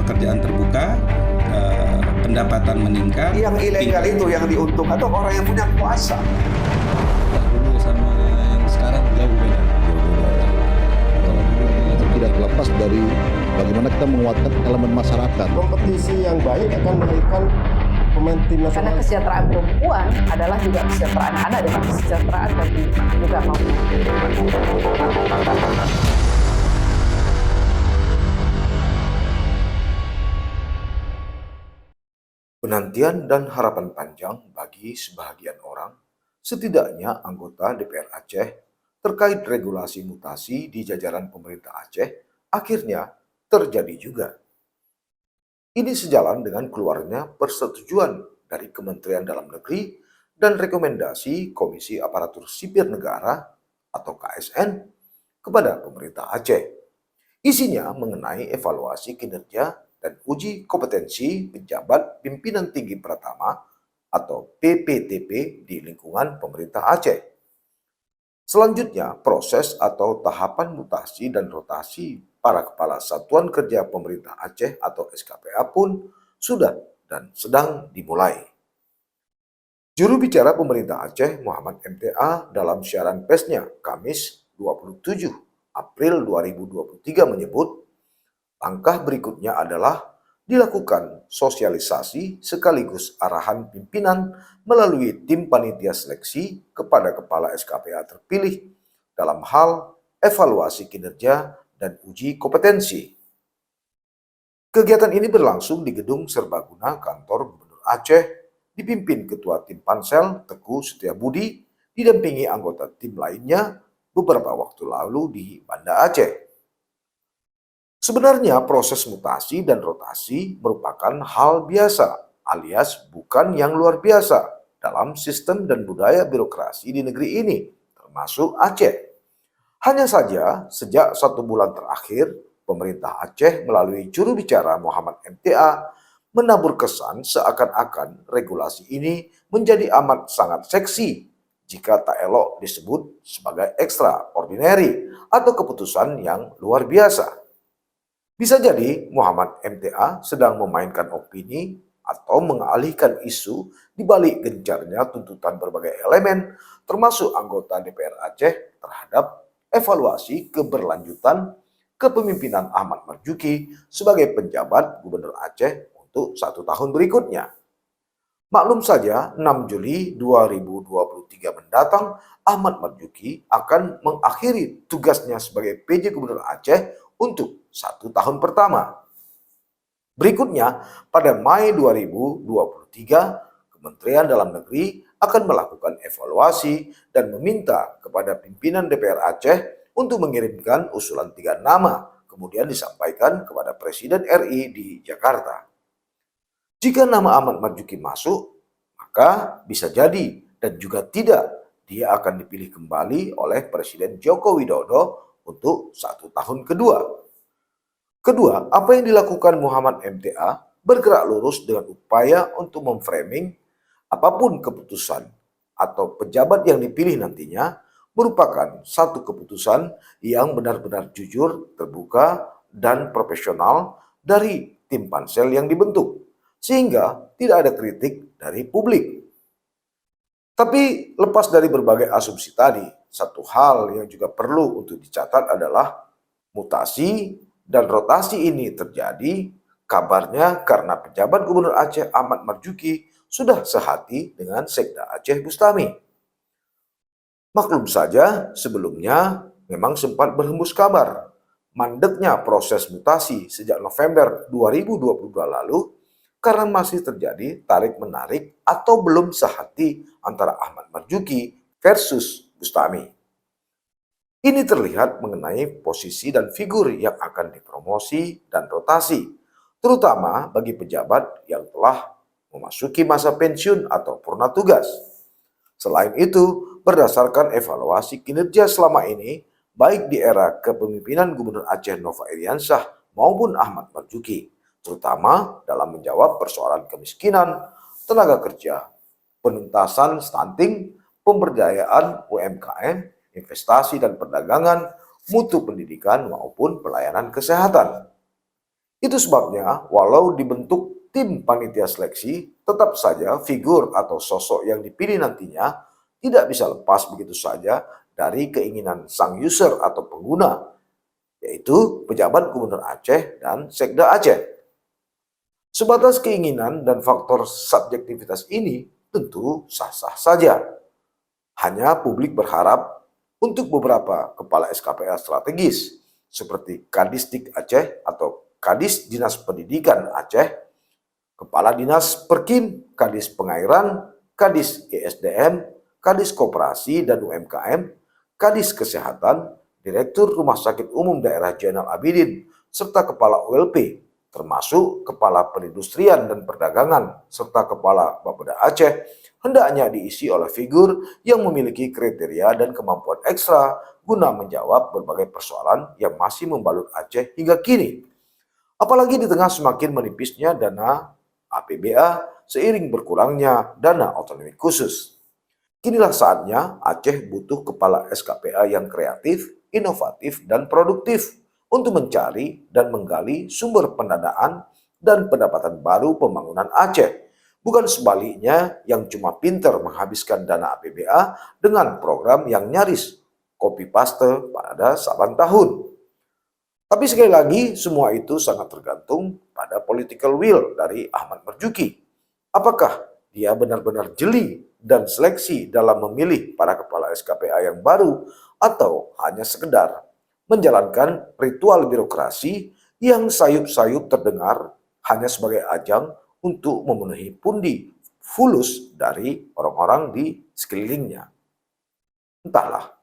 pekerjaan terbuka, pendapatan meningkat. Yang ilegal itu yang diuntungkan atau orang yang punya kuasa. Dulu sama yang sekarang jauh beda. Kalau dulu itu tidak terlepas dari bagaimana kita menguatkan elemen masyarakat. Kompetisi yang baik akan melahirkan pemain tim Karena nasional. kesejahteraan perempuan adalah juga kesejahteraan anak dan kesejahteraan bagi juga mau. Penantian dan harapan panjang bagi sebahagian orang, setidaknya anggota DPR Aceh, terkait regulasi mutasi di jajaran pemerintah Aceh, akhirnya terjadi juga. Ini sejalan dengan keluarnya persetujuan dari Kementerian Dalam Negeri dan rekomendasi Komisi Aparatur Sipil Negara atau KSN kepada pemerintah Aceh. Isinya mengenai evaluasi kinerja dan uji kompetensi pejabat pimpinan tinggi pertama atau PPTP di lingkungan pemerintah Aceh. Selanjutnya, proses atau tahapan mutasi dan rotasi para kepala satuan kerja pemerintah Aceh atau SKPA pun sudah dan sedang dimulai. Juru bicara pemerintah Aceh Muhammad MTA dalam siaran persnya Kamis 27 April 2023 menyebut, langkah berikutnya adalah dilakukan sosialisasi sekaligus arahan pimpinan melalui tim panitia seleksi kepada kepala SKPA terpilih dalam hal evaluasi kinerja dan uji kompetensi. Kegiatan ini berlangsung di Gedung Serbaguna Kantor Gubernur Aceh, dipimpin Ketua Tim Pansel Teguh Setiabudi, didampingi anggota tim lainnya beberapa waktu lalu di Banda Aceh. Sebenarnya proses mutasi dan rotasi merupakan hal biasa alias bukan yang luar biasa dalam sistem dan budaya birokrasi di negeri ini, termasuk Aceh. Hanya saja sejak 1 bulan terakhir, pemerintah Aceh melalui juru bicara Muhammad MTA menabur kesan seakan-akan regulasi ini menjadi amat sangat seksi jika tak elok disebut sebagai extraordinary atau keputusan yang luar biasa. Bisa jadi Muhammad MTA sedang memainkan opini atau mengalihkan isu di balik gencarnya tuntutan berbagai elemen termasuk anggota DPR Aceh terhadap evaluasi keberlanjutan kepemimpinan Ahmad Marzuki sebagai penjabat Gubernur Aceh untuk 1 tahun berikutnya. Maklum saja 6 Juli 2023 mendatang Ahmad Marzuki akan mengakhiri tugasnya sebagai PJ Gubernur Aceh untuk 1 tahun pertama. Berikutnya, pada Mei 2023, Kementerian Dalam Negeri akan melakukan evaluasi dan meminta kepada pimpinan DPR Aceh untuk mengirimkan usulan 3 nama, kemudian disampaikan kepada Presiden RI di Jakarta. Jika nama Ahmad Marzuki masuk, maka bisa jadi dan juga tidak dia akan dipilih kembali oleh Presiden Joko Widodo untuk 1 tahun kedua. Kedua, apa yang dilakukan Muhammad MTA bergerak lurus dengan upaya untuk memframing apapun keputusan atau pejabat yang dipilih nantinya merupakan satu keputusan yang benar-benar jujur, terbuka, dan profesional dari tim pansel yang dibentuk, sehingga tidak ada kritik dari publik. Tapi lepas dari berbagai asumsi tadi, satu hal yang juga perlu untuk dicatat adalah mutasi dan rotasi ini terjadi kabarnya karena pejabat Gubernur Aceh Ahmad Marzuki sudah sehati dengan Sekda Aceh Bustami. Maklum saja sebelumnya memang sempat berhembus kabar mandeknya proses mutasi sejak November 2022 lalu karena masih terjadi tarik-menarik atau belum sehati antara Ahmad Marzuki versus Bustami. Ini terlihat mengenai posisi dan figur yang akan dipromosi dan rotasi, terutama bagi pejabat yang telah memasuki masa pensiun atau purna tugas. Selain itu, berdasarkan evaluasi kinerja selama ini, baik di era kepemimpinan Gubernur Aceh Nova Iriansyah maupun Ahmad Marzuki, terutama dalam menjawab persoalan kemiskinan, tenaga kerja, penuntasan stunting, pemberdayaan UMKM, investasi dan perdagangan, mutu pendidikan maupun pelayanan kesehatan. Itu sebabnya, walau dibentuk tim panitia seleksi, tetap saja figur atau sosok yang dipilih nantinya tidak bisa lepas begitu saja dari keinginan sang user atau pengguna, yaitu pejabat Gubernur Aceh dan Sekda Aceh. Sebatas keinginan dan faktor subjektivitas ini tentu sah-sah saja. Hanya publik berharap untuk beberapa kepala SKPA strategis seperti Kadisdik Aceh atau Kadis Dinas Pendidikan Aceh, Kepala Dinas Perkim, Kadis Pengairan, Kadis ESDM, Kadis Koperasi dan UMKM, Kadis Kesehatan, Direktur Rumah Sakit Umum Daerah Zainal Abidin, serta Kepala ULP, termasuk Kepala Perindustrian dan Perdagangan, serta Kepala Bapeda Aceh, hendaknya diisi oleh figur yang memiliki kriteria dan kemampuan ekstra guna menjawab berbagai persoalan yang masih membalut Aceh hingga kini. Apalagi di tengah semakin menipisnya dana APBA seiring berkurangnya dana otonomi khusus. Kinilah saatnya Aceh butuh kepala SKPA yang kreatif, inovatif, dan produktif untuk mencari dan menggali sumber pendanaan dan pendapatan baru pembangunan Aceh. Bukan sebaliknya yang cuma pinter menghabiskan dana APBA dengan program yang nyaris copy paste pada saban tahun. Tapi sekali lagi, semua itu sangat tergantung pada political will dari Ahmad Marzuki. Apakah dia benar-benar jeli dan seleksi dalam memilih para kepala SKPA yang baru, atau hanya sekedar menjalankan ritual birokrasi yang sayup-sayup terdengar hanya sebagai ajang untuk memenuhi pundi fulus dari orang-orang di sekelilingnya. Entahlah.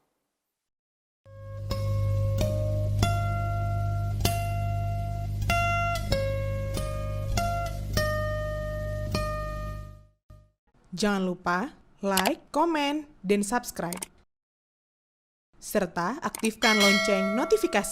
Jangan lupa like, komen, dan subscribe. Serta aktifkan lonceng notifikasi.